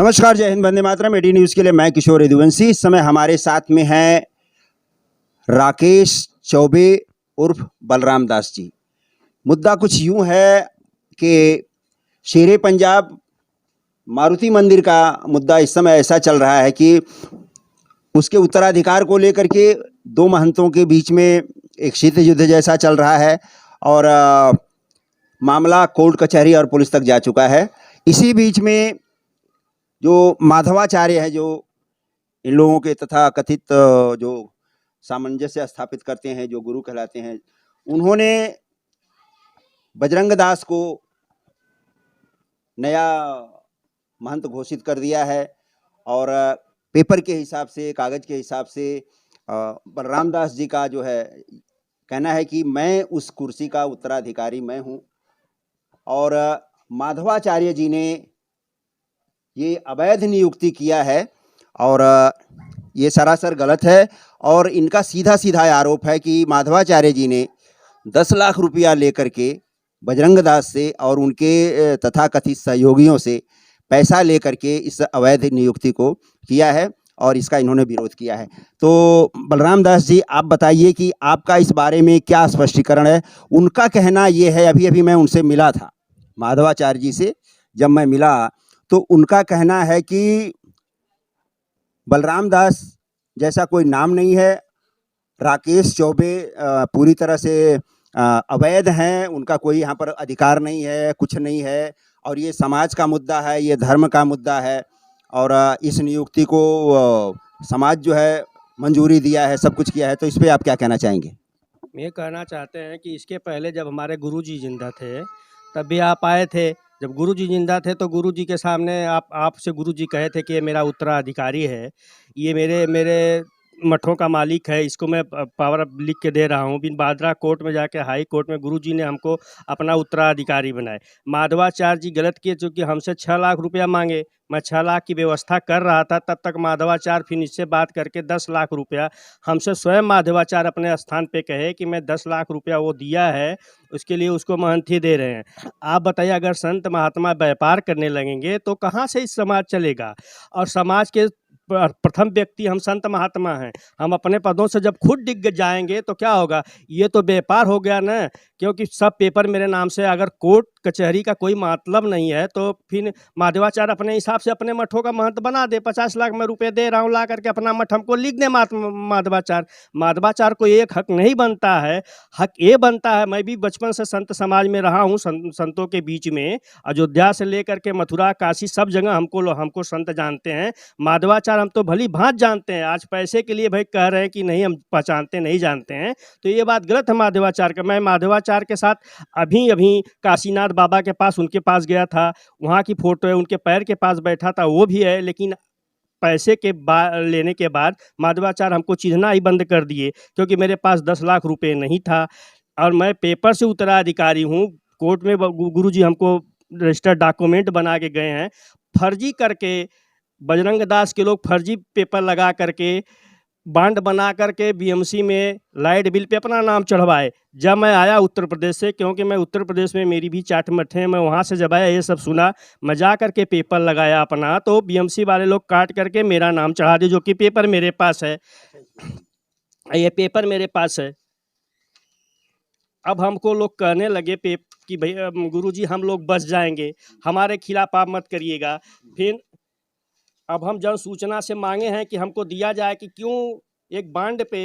नमस्कार, जय Hind, Vande Mataram. AD news के लिए मैं किशोर यदुवंशी। इस समय हमारे साथ में हैं राकेश चौबे उर्फ बलराम दास जी। मुद्दा कुछ यूं है कि शेरे पंजाब मारुति मंदिर का मुद्दा इस समय ऐसा चल रहा है कि उसके उत्तराधिकार को लेकर के दो महंतों के बीच में एक शीत युद्ध जैसा चल रहा है और मामला कोर्ट कचहरी और पुलिस तक जा चुका है। इसी बीच में जो माधवाचार्य है, जो इन लोगों के तथा कथित जो सामंजस्य स्थापित करते हैं, जो गुरु कहलाते हैं, उन्होंने बजरंग दास को नया महंत घोषित कर दिया है और पेपर के हिसाब से, कागज के हिसाब से बलराम दास जी का जो है कहना है कि मैं उस कुर्सी का उत्तराधिकारी मैं हूँ और माधवाचार्य जी ने ये अवैध नियुक्ति किया है और ये सरासर गलत है। और इनका सीधा सीधा आरोप है कि माधवाचार्य जी ने 10 लाख रुपया लेकर के बजरंग दास से और उनके तथाकथित सहयोगियों से पैसा लेकर के इस अवैध नियुक्ति को किया है और इसका इन्होंने विरोध किया है। तो बलराम दास जी, आप बताइए कि आपका इस बारे में क्या स्पष्टीकरण है। उनका कहना ये है, अभी अभी मैं उनसे मिला था, माधवाचार्य जी से जब मैं मिला तो उनका कहना है कि बलराम दास जैसा कोई नाम नहीं है, राकेश चौबे पूरी तरह से अवैध हैं, उनका कोई यहाँ पर अधिकार नहीं है, कुछ नहीं है और ये समाज का मुद्दा है, ये धर्म का मुद्दा है और इस नियुक्ति को समाज जो है मंजूरी दिया है, सब कुछ किया है। तो इस पर आप क्या कहना चाहेंगे? ये कहना चाहते हैं कि इसके पहले जब हमारे गुरुजी जिंदा थे तब भी आप आए थे। जब गुरुजी जिंदा थे तो गुरुजी के सामने आपसे गुरुजी कहे थे कि ये मेरा उत्तराधिकारी है, ये मेरे मेरे मठों का मालिक है, इसको मैं पावर लिख के दे रहा हूँ। बिन बादरा कोर्ट में जाके हाई कोर्ट में गुरुजी ने हमको अपना उत्तराधिकारी बनाए। माधवाचार्य जी गलत किए, चूँकि हमसे 6 लाख रुपया मांगे, मैं 6 लाख की व्यवस्था कर रहा था, तब तक माधवाचार्य फिर इससे बात करके 10 लाख रुपया हमसे स्वयं माधवाचार्य अपने स्थान पे कहे कि मैं 10 लाख रुपया वो दिया है, उसके लिए उसको महंती दे रहे हैं। आप बताइए, अगर संत महात्मा व्यापार करने लगेंगे तो कहाँ से इस समाज चलेगा? और समाज के प्रथम व्यक्ति हम संत महात्मा हैं। हम अपने पदों से जब खुद डिग जाएंगे तो क्या होगा? ये तो व्यापार हो गया ना, क्योंकि सब पेपर मेरे नाम से। अगर कोर्ट कचहरी का कोई मतलब नहीं है तो फिर माधवाचार्य अपने हिसाब से अपने मठों का महंत बना दे। 50 लाख मैं रुपए दे रहा हूँ, ला करके अपना मठ हमको लिख दे। माधवाचार्य को एक हक नहीं बनता है। हक ये बनता है, मैं भी बचपन से संत समाज में रहा हूँ, संतों के बीच में, अयोध्या से लेकर के मथुरा काशी सब जगह हमको संत जानते हैं। माधवाचार्य हम तो भली भांत जानते हैं। आज पैसे के लिए भाई कह रहे हैं कि नहीं हम पहचानते नहीं जानते हैं, तो ये बात गलत है माधवाचार्य का। मैं माधवाचार्य के साथ अभी काशीनाथ बाबा के पास, उनके पास गया था, वहाँ की फोटो है, उनके पैर के पास बैठा था, वो भी है। लेकिन पैसे के लेने के बाद माधवाचार्य हमको चिन्हना ही बंद कर दिए, क्योंकि मेरे पास 10 लाख रुपए नहीं था और मैं पेपर से उत्तराधिकारी हूँ। कोर्ट में गुरुजी हमको रजिस्टर्ड डॉक्यूमेंट बना के गए हैं, फर्जी करके बजरंग दास के लोग फर्जी पेपर लगा करके बांड बना करके बीएमसी में लाइट बिल पे अपना नाम चढ़वाए। जब मैं आया उत्तर प्रदेश से, क्योंकि मैं उत्तर प्रदेश में मेरी भी चाट मठ है, मैं वहाँ से जब आया ये सब सुना, मैं जा करके पेपर लगाया अपना, तो बीएमसी वाले लोग काट करके मेरा नाम चढ़ा दिए, जो कि पेपर मेरे पास है। ये पेपर मेरे पास है। अब हमको लोग कहने लगे कि भैया गुरुजी हम लोग बच जाएंगे, हमारे खिलाफ आप मत करिएगा। फिर अब हम जन सूचना से मांगे हैं कि हमको दिया जाए कि क्यों एक बांड पे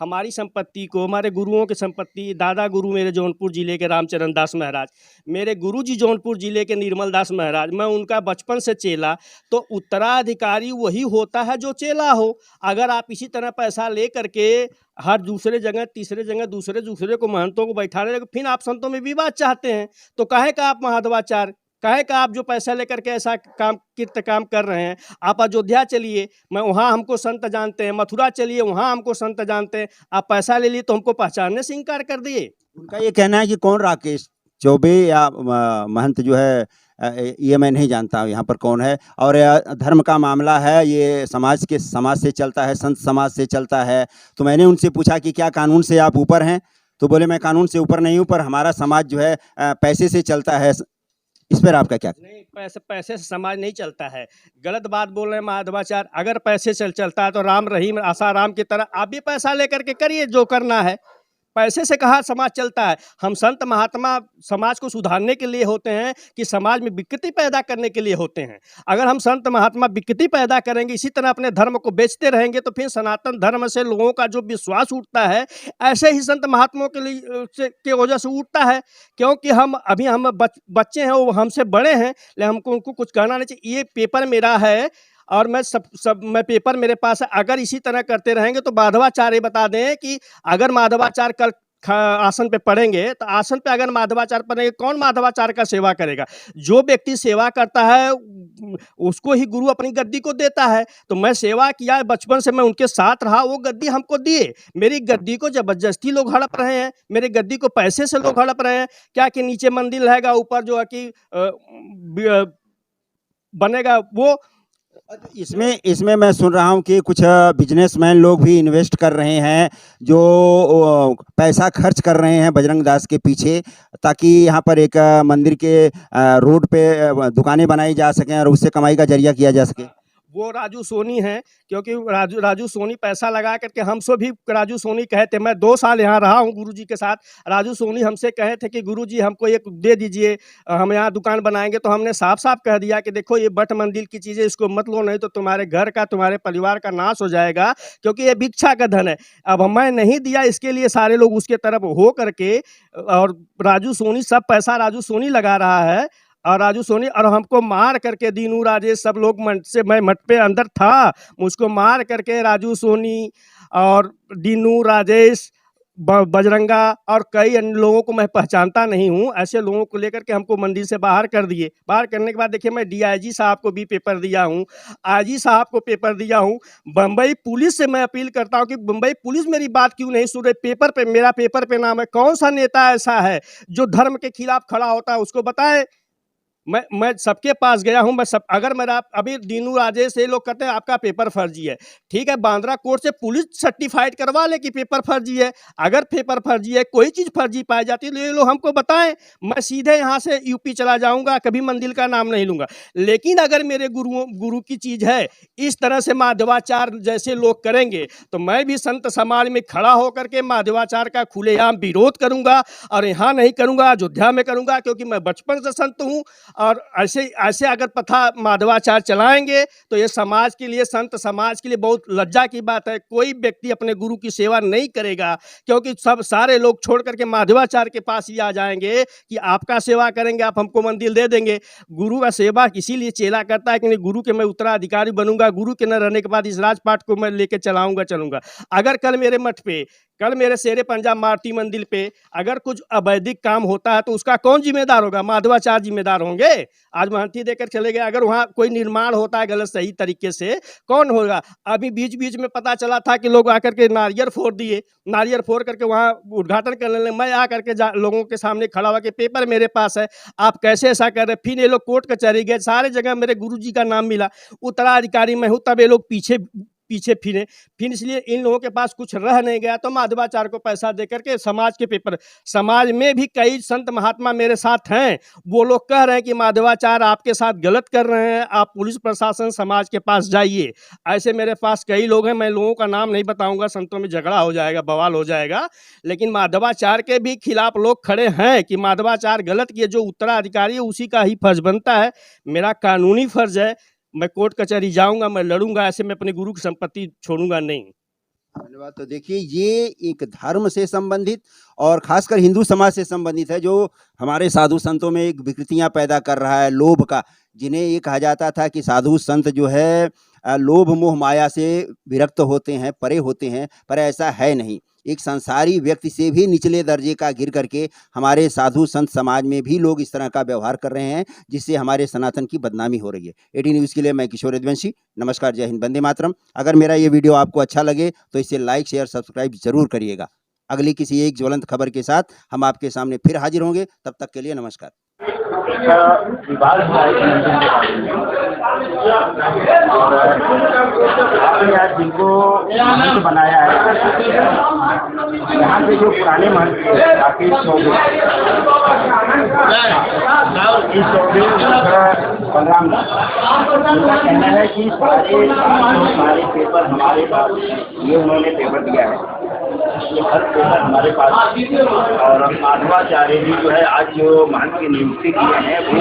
हमारी संपत्ति को, हमारे गुरुओं की संपत्ति, दादा गुरु मेरे जौनपुर जिले के रामचरण दास महाराज, मेरे गुरुजी जौनपुर जिले के निर्मल दास महाराज, मैं उनका बचपन से चेला, तो उत्तराधिकारी वही होता है जो चेला हो। अगर आप इसी तरह पैसा ले करके हर दूसरे जगह, तीसरे जगह दूसरे को महंतों को बैठाने लगे, फिर आप संतों में विवाद चाहते हैं, तो काहे का आप माधवाचार्य, काहे का आप जो पैसा लेकर के ऐसा काम कर रहे हैं? आप अयोध्या चलिए, मैं वहाँ हमको संत जानते हैं, मथुरा चलिए वहाँ हमको संत जानते हैं, आप पैसा ले लिए तो हमको पहचानने से इनकार कर दिए। उनका ये कहना है कि कौन राकेश चौबे या महंत जो है ये मैं नहीं जानता यहाँ पर कौन है, और धर्म का मामला है, ये समाज से चलता है, संत समाज से चलता है। तो मैंने उनसे पूछा कि क्या कानून से आप ऊपर हैं? तो बोले मैं कानून से ऊपर नहीं हूँ, पर हमारा समाज जो है पैसे से चलता है, इस पर आपका क्या? नहीं, पैसे पैसे से समाज नहीं चलता है। गलत बात बोल रहे हैं माधवाचार्य। अगर पैसे से चलता है तो राम रहीम आसाराम की तरह आप भी पैसा लेकर के करिए जो करना है। पैसे से कहाँ समाज चलता है। हम संत महात्मा समाज को सुधारने के लिए होते हैं कि समाज में विकृति पैदा करने के लिए होते हैं। अगर हम संत महात्मा विकृति पैदा करेंगे, इसी तरह अपने धर्म को बेचते रहेंगे, तो फिर सनातन धर्म से लोगों का जो विश्वास उठता है, ऐसे ही संत महात्माओं के लिए के वजह से उठता है। क्योंकि हम बच्चे हैं, वो हमसे बड़े हैं, लेकिन हमको उनको कुछ कहना नहीं चाहिए। ये पेपर मेरा है और मैं पेपर मेरे पास है। अगर इसी तरह करते रहेंगे तो माधवाचार्य बता दें कि अगर माधवाचार्य कल आसन पे पढ़ेंगे, तो आसन पे अगर माधवाचार्य पढ़ेंगे, कौन माधवाचार्य का सेवा करेगा? जो व्यक्ति सेवा करता है उसको ही गुरु अपनी गद्दी को देता है। तो मैं सेवा किया, बचपन से मैं उनके साथ रहा, वो गद्दी हमको दिए। मेरी गद्दी को जबरदस्ती लोग हड़प रहे हैं, मेरी गद्दी को पैसे से लोग हड़प रहे हैं। क्या कि नीचे मंदिर रहेगा, ऊपर जो है कि बनेगा वो। इसमें मैं सुन रहा हूँ कि कुछ बिजनेसमैन लोग भी इन्वेस्ट कर रहे हैं, जो पैसा खर्च कर रहे हैं बजरंग दास के पीछे, ताकि यहाँ पर एक मंदिर के रोड पे दुकानें बनाई जा सकें और उससे कमाई का जरिया किया जा सके। वो राजू सोनी हैं, क्योंकि राजू सोनी पैसा लगा करके हमसे भी राजू सोनी कहे थे, मैं 2 साल यहाँ रहा हूँ गुरुजी के साथ। राजू सोनी हमसे कहे थे कि गुरुजी हमको एक दे दीजिए, हम यहाँ दुकान बनाएंगे। तो हमने साफ साफ कह दिया कि देखो ये बट मंदिर की चीज़ें, इसको मत लो, नहीं तो तुम्हारे घर का, तुम्हारे परिवार का नाश हो जाएगा, क्योंकि ये भिक्षा का धन है। अब मैं नहीं दिया, इसके लिए सारे लोग उसके तरफ हो करके, और राजू सोनी सब पैसा राजू सोनी लगा रहा है। और राजू सोनी और हमको मार करके, दीनू राजेश सब लोग मैं मठ पे अंदर था, मुझको मार करके राजू सोनी और दीनू राजेश, बजरंगा और कई अन्य लोगों को मैं पहचानता नहीं हूँ, ऐसे लोगों को लेकर के हमको मंदिर से बाहर कर दिए। बाहर करने के बाद देखिए, मैं डीआईजी साहब को भी पेपर दिया हूँ, आईजी साहब को पेपर दिया हूँ। बम्बई पुलिस से मैं अपील करता हूँ कि बम्बई पुलिस मेरी बात क्यों नहीं सुन रही। पेपर पे मेरा पेपर पे नाम है, कौन सा नेता ऐसा है जो धर्म के खिलाफ खड़ा होता है, उसको बताए। मैं सबके पास गया हूं। अगर मेरा अभी दीनू राजेश ये लोग कहते हैं आपका पेपर फर्जी है, ठीक है, बांद्रा कोर्ट से पुलिस सर्टिफाइड करवा ले कि पेपर फर्जी है। अगर पेपर फर्जी है, कोई चीज़ फर्जी पाई जाती है, तो ये लोग हमको बताएं, मैं सीधे यहाँ से यूपी चला जाऊंगा, कभी मंदिर का नाम नहीं लूंगा। लेकिन अगर मेरे गुरु की चीज़ है, इस तरह से माधवाचार्य जैसे लोग करेंगे, तो मैं भी संत समाज में खड़ा होकर के माधवाचार्य का खुलेआम विरोध करूंगा। और यहाँ नहीं करूंगा, अयोध्या में करूंगा, क्योंकि मैं बचपन से संत हूँ। और ऐसे अगर प्रथा माधवाचार्य चलाएंगे तो ये समाज के लिए, संत समाज के लिए बहुत लज्जा की बात है। कोई व्यक्ति अपने गुरु की सेवा नहीं करेगा, क्योंकि सारे लोग छोड़ करके माधवाचार्य के पास ही आ जाएंगे कि आपका सेवा करेंगे, आप हमको मंदिर दे देंगे। गुरु का सेवा इसीलिए चेला करता है कि गुरु के मैं उत्तराधिकारी बनूंगा, गुरु के न रहने के बाद इस राजपाट को मैं लेके चलूंगा। अगर कल मेरे मठ पे, कल मेरे शेरे पंजाब मारुति मंदिर पे अगर कुछ अवैधिक काम होता है, तो उसका कौन जिम्मेदार होगा? माधवाचार्य जिम्मेदार होंगे। आज महंती देकर चले गए। अगर वहाँ कोई निर्माण होता है गलत सही तरीके से, कौन होगा? अभी बीच बीच में पता चला था कि लोग आकर के नारियल फोड़ दिए, नारियल फोड़ करके वहाँ उद्घाटन करने लगे। मैं आकर के लोगों के सामने खड़ा हुआ कि पेपर मेरे पास है, आप कैसे ऐसा कर रहे? फिर ये लोग कोर्ट कचहरी गए, सारे जगह मेरे गुरुजी का नाम मिला, उत्तराधिकारी मैं हूँ, तब ये लोग पीछे फिरे। फिर इसलिए इन लोगों के पास कुछ रह नहीं गया, तो माधवाचार्य को पैसा देकर के समाज के पेपर, समाज में भी कई संत महात्मा मेरे साथ हैं, वो लोग कह रहे हैं कि माधवाचार्य आपके साथ गलत कर रहे हैं, आप पुलिस प्रशासन समाज के पास जाइए। ऐसे मेरे पास कई लोग हैं, मैं लोगों का नाम नहीं बताऊंगा, संतों में झगड़ा हो जाएगा, बवाल हो जाएगा। लेकिन माधवाचार्य के भी खिलाफ लोग खड़े हैं कि माधवाचार्य गलत किए। जो उत्तराधिकारी है उसी का ही फर्ज बनता है, मेरा कानूनी फर्ज है, मैं कोर्ट कचहरी जाऊंगा, मैं लड़ूंगा, ऐसे मैं अपने गुरु की संपत्ति छोड़ूंगा नहीं। धन्यवाद। तो देखिए, ये एक धर्म से संबंधित और खासकर हिंदू समाज से संबंधित है, जो हमारे साधु संतों में एक विकृतियां पैदा कर रहा है, लोभ का। जिन्हें ये कहा जाता था कि साधु संत जो है लोभ मोह माया से विरक्त होते हैं, परे होते हैं, पर ऐसा है नहीं। एक संसारी व्यक्ति से भी निचले दर्जे का गिर करके हमारे साधु संत समाज में भी लोग इस तरह का व्यवहार कर रहे हैं, जिससे हमारे सनातन की बदनामी हो रही है। 18 न्यूज़ के लिए मैं किशोर यदुवंशी, नमस्कार, जय हिंद, वंदे मातरम। अगर मेरा ये वीडियो आपको अच्छा लगे तो इसे लाइक शेयर सब्सक्राइब जरूर करिएगा। अगली किसी एक ज्वलंत खबर के साथ हम आपके सामने फिर हाजिर होंगे, तब तक के लिए नमस्कार। विवाद हुआ है मंदिर के बारे में, और आपने आज जिनको मंदिर बनाया है, यहाँ से जो पुराने महंत राकेश चौधरी राकेश चौबे बलराम दास, उनका कहना है कि सारे पेपर हमारे पास, ये उन्होंने पेपर दिया है, ये हर पेपर हमारे पास। और माधवाचार्य जी जो है आज जो महंत की नियुक्ति किए हैं वो,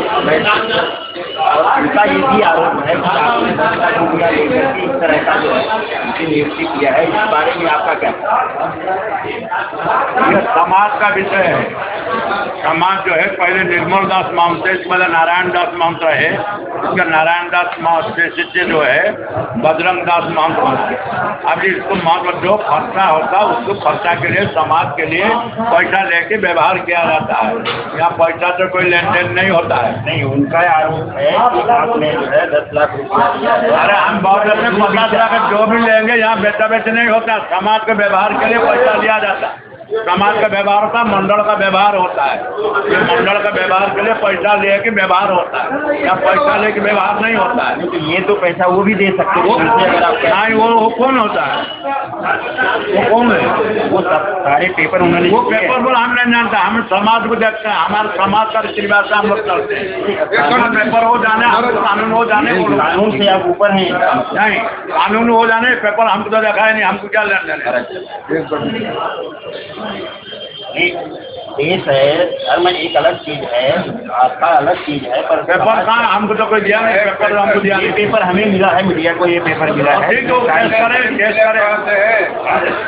और उनका ये भी आरोप है कि आपने लेकर के इस तरह का जो है उनकी नियुक्ति किया है, इस बारे में आपका क्या? यह समाज का विषय है। समाज जो है पहले निर्मल दास महंत से, पहले नारायण दास महंत रहे, उसका नारायण दास महंत से शिष्य जो है बजरंग दास महंत बने। अब इसको महंत जो खर्चा होता है उसको खर्चा के लिए, समाज के लिए पैसा लेके व्यवहार किया जाता है। यहाँ पैसा से कोई लेन देन नहीं होता है। नहीं, उनका आरोप है कि आपने जो है 10 लाख रुपया दिया है। अरे हम बहुत अपने 50 लाख जो भी लेंगे, यहाँ बेचा बेच नहीं होता। समाज के व्यवहार के लिए पैसा लिया जाता है। समाज का व्यवहार होता है, मंडल का व्यवहार होता है। ये मंडल का व्यवहार के लिए पैसा लेके व्यवहार होता है, या पैसा लेके व्यवहार नहीं होता है। तो ये तो पैसा वो भी दे सकते हैं अगर आप नहीं, वो कौन होता है? वो कौन है? वो सब सारे पेपर उन्होंने वो पेपर बोला हम नहीं जानता, हम समाज को देखते हैं। हमारे समाज का रीतिरिवाज हम लोग करते हैं। पेपर हो जाने, कानून हो जाने, कानून से आप ऊपर हैं। नहीं, कानून हो जाने, पेपर हमको तो देखा है नहीं, हमको क्या लेना देना। देश है, धर्म एक अलग चीज है, आपका अलग चीज है, पर पेपर कहाँ हमको तो कोई दिया नहीं। पेपर हमको दिया ये नहीं। पेपर हमें मिला है, मीडिया को ये पेपर मिला है। ठीक है, वो केस करे,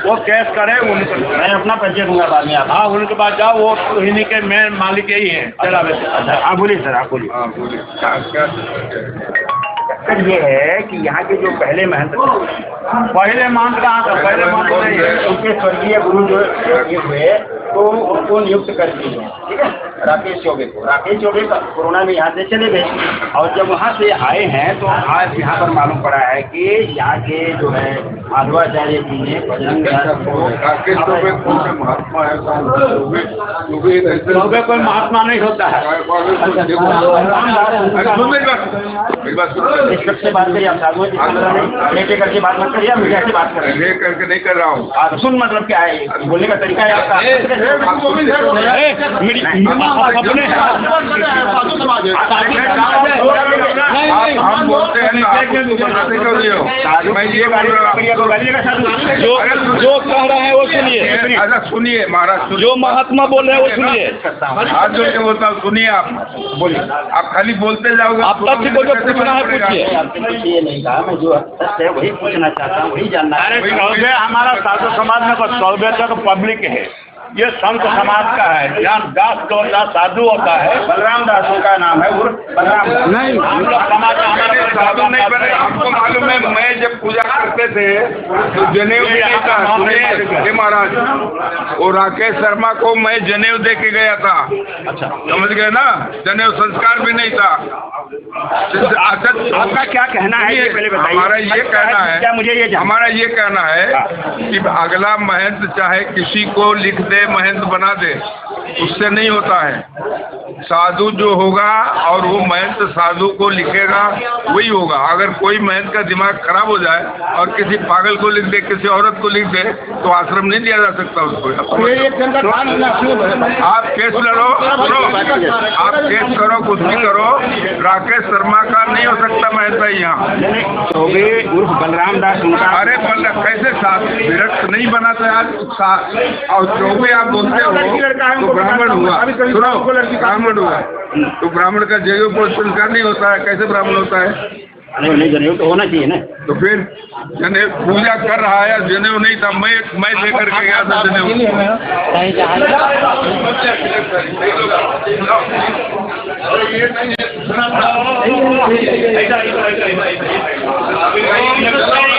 वो केस करे उनको। मैं अपना परिचय दूंगा बाद में आप। हाँ, उनके पास जाओ, वो इन्हीं के मेन मालिक यही है। चला वैसे। अच्छा, आप बोलिए सर, आप बोलिए। सर ये है कि यहाँ के जो पहले महंत कहाँ था? पहले महंत नहीं है। उनके स्वर्गीय गुरु जो ये हुए तो उनको नियुक्त कर दिए हैं, ठीक है, राकेश चौबे को। राकेश चौबे का कोरोना में यहाँ से चले गए, और जब वहाँ से आए हैं तो आज यहाँ पर मालूम पड़ा है कि यहाँ के जो है माधवाचार्य जी ने बजरंग दास को, राकेश चौबे कौन से महात्मा है? चौबे कोई महात्मा नहीं होता है। निष्पक्ष से बात करिए, आप साधुओं की लेटे करके बात मत करिए, मीडिया से बात करें। ले करके नहीं कर रहा हूँ। सुन मतलब क्या है, बोलने का तरीका है आपका। हम बोलते हैं मैं ये जो कह रहे हैं वो सुनिए। अच्छा सुनिए महाराज, जो महात्मा बोल रहे हैं वो सुनिए। हाथ जोड़ के बोलता हूँ, सुनिए आप। बोलिए, आप खाली बोलते जाओगे। आप तथ्य को जो पूछना है पूछिए। आपने कुछ ये नहीं कहा, मैं जो सत्य है वही पूछना चाहता हूँ, वही जानना है। अरे चौबे हमारा साधु समाज में बस चौबे तक पब्लिक है। ये संत समाज का है। जहाँ दास जो साधु होता है, बलराम दास का नाम है, उर्फ बलराम दास। नहीं, हम लोग समाज में हमारे साधु नहीं बने। आपको मालूम है, मैं जब पूजा करते थे तो जनेऊ नहीं था। सुनिए महाराज, वो राकेश शर्मा को मैं जनेऊ दे के गया था। अच्छा, समझ गए ना? जनेऊ संस्कार भी नहीं था। आपका क्या कहना है ये पहले बताइए। हमारा ये कहना है, क्या मुझे ये हमारा ये कहना है कि अगला महंत चाहे किसी को लिख दे, महंत बना दे, उससे नहीं होता है। साधु जो होगा और वो महंत साधु को लिखेगा वही होगा। अगर कोई महंत का दिमाग खराब हो जाए और किसी पागल को लिख दे, किसी औरत को लिख दे, तो आश्रम नहीं दिया जा सकता उसको। आप केस लड़ो, आप केस करो, कुछ भी करो, राकेश शर्मा का नहीं हो सकता महंत यहाँ। चौबे उर्फ बलराम दास उनका। अरे कैसे साथ विरक्त नहीं बनाते आज? और चौबे आप बोलते हो तो ब्राह्मण हुआ, सुनो ब्राह्मण हुआ तो ब्राह्मण का जनेऊ को संस्कार नहीं होता है, कैसे ब्राह्मण होता है? नहीं, जनेऊ तो होना चाहिए ना। तो फिर जनेऊ पूजा कर रहा है, जनेऊ नहीं था, मैं लेकर के गया था जनेऊ। ऐसा